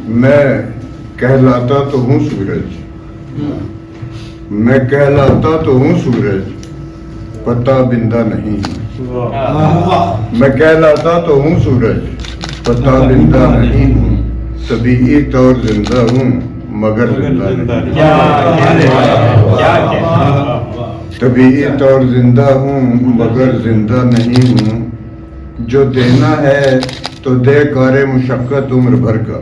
میں کہلاتا تو ہوں سورج، میں کہلاتا تو ہوں سورج، پتہ بندہ نہیں ہوں۔ میں کہلاتا تو ہوں سورج، پتہ بندہ نہیں ہوں، طبیعی طور زندہ ہوں مگر زندہ نہیں۔ طبیعی طور زندہ ہوں مگر زندہ نہیں ہوں، جو دینا ہے تو دے کار مشقت عمر بھر کا،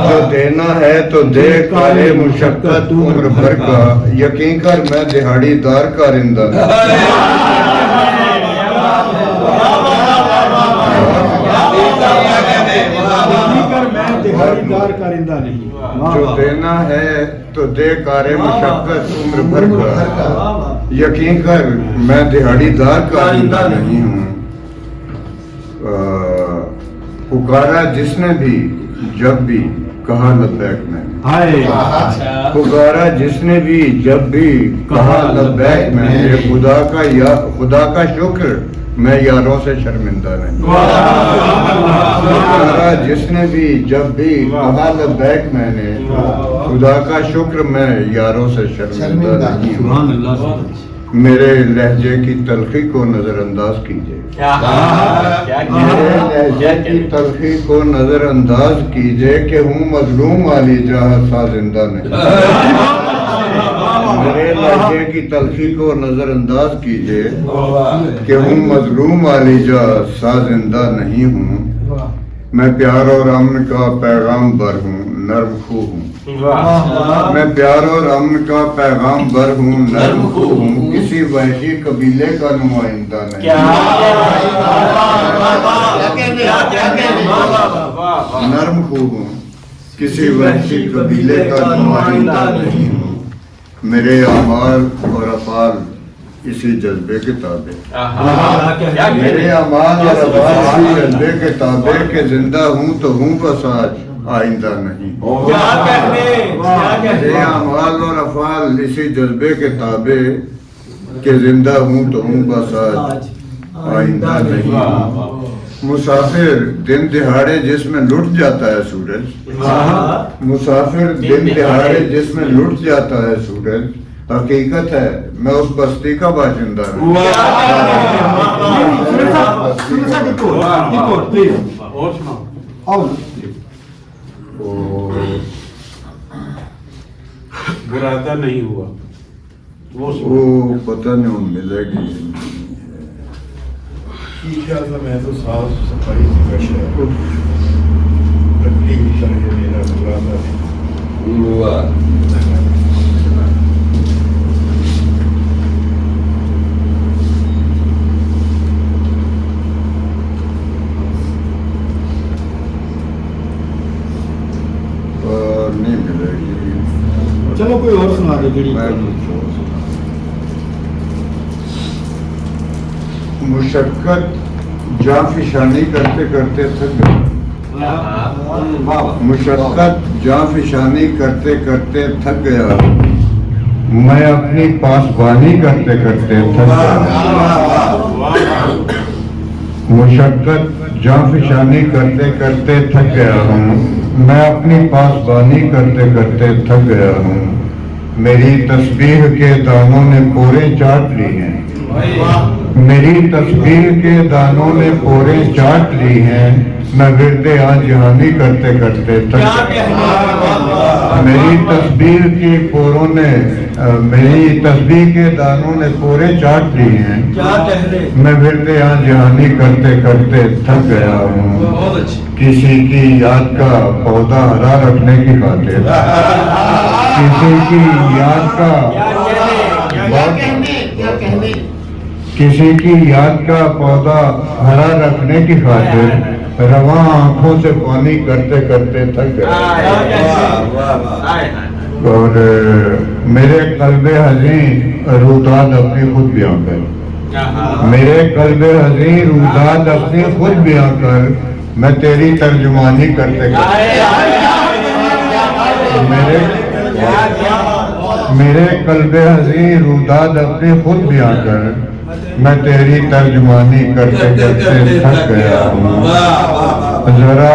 جو دینا ہے تو دے کار مشقت عمر بھر کا، یقین کر میں دہاڑی دار کا رندہ نہیں۔ جو دینا ہے تو دے کار مشقت عمر بھر کا، یقین کر میں دہاڑی دار کا رندہ نہیں ہوں۔ پکارا جس نے بھی جب بھی کہا لبیک میں نے، پکارا جس نے بھی جب بھی کہا لبیک میں نے، خدا کا شکر میں یاروں سے شرمندہ نہیں۔ پکارا جس نے بھی جب بھی کہا لبیک میں نے، خدا کا شکر میں یاروں سے شرمندہ نہیں ہوں۔ میرے لہجے کی تلخی کو نظر انداز کیجئے، میرے لہجے کی تلخی کو نظر انداز کیجئے کہ ہوں مظلوم علی جہاں سا زندہ نہیں۔ میرے لہجے کی تلخی کو نظر انداز کیجئے کہ ہوں مظلوم علی جہاں سا زندہ نہیں ہوں۔ میں پیار اور امن کا پیغام بر ہوں، نرم خو ہوں۔ میں پیار اور امن کا پیغام بر ہوں، نرم خو ہوں، کسی وحشی قبیلے کا نمائندہ نہیں۔ نرم خو ہوں، کسی وحشی قبیلے کا نمائندہ نہیں ہوں۔ میرے اعمال اور افعال اسی جذبے کے تابع، میرے اعمال اور افعال اسی جذبے کے تابع کہ زندہ ہوں تو ہوں بس آج آئندہ نہیں۔ میرے اعمال اور افعال اسی جذبے کے تابع کہ زندہ ہوں تو ہوں بس آج آئندہ نہیں۔ مسافر دن دہاڑے جس میں لٹ جاتا ہے سورج، مسافر دن دہاڑے جس میں لٹ جاتا ہے سورج، حقیقت ہے میں اس بستی کا باشندہ ہوں۔ گراتا نہیں ہوا وہ پتہ نہیں ملے گی۔ انشاءاللہ میں تو صاف صفائی سے کش ہے رکھتی ہوئی طرح میرا گراتا نہیں۔ نہیں ملے گی۔ چلو کوئی اور سنا دے جڑی مشقت جاں فشانی کرتے کرتے تھک گیا، مشقت جاں فشانی کرتے کرتے تھک گیا، میں اپنی پاسبانی کرتے کرتے تھک گیا۔ مشقت جاں فشانی کرتے کرتے تھک گیا ہوں، میں اپنی پاسبانی کرتے کرتے تھک گیا ہوں۔ میری تسبیح کے دانوں نے پورے چاٹ لی ہیں، میری تسبیح کے دانوں نے پورے چاٹ لی ہیں، میں ورد آن جہانی کرتے کرتے تھک گیا۔ میری تسبیح کی پوروں نے میری تسبیح کے دانوں نے پورے چاٹ لی ہیں، میں ورد آن جہانی کرتے کرتے تھک گیا ہوں۔ کسی کی یاد کا پودا ہرا رکھنے کی خاطر، کسی کی یاد کا کسی کی یاد کا پودا ہرا رکھنے کی خاطر رواں آنکھوں سے پانی کرتے کرتے تھک گیا۔ اور میرے قلب حزین روداد اپنی خود بیان کر، میرے قلب حزین روداد اپنی خود بیان کر، میں تیری ترجمانی کرتے کرتے میرے قلب حزین روداد اپنی خود بیان کر، میں تیری ترجمانی کرتے کرتے تھک گیا ہوں۔ ذرا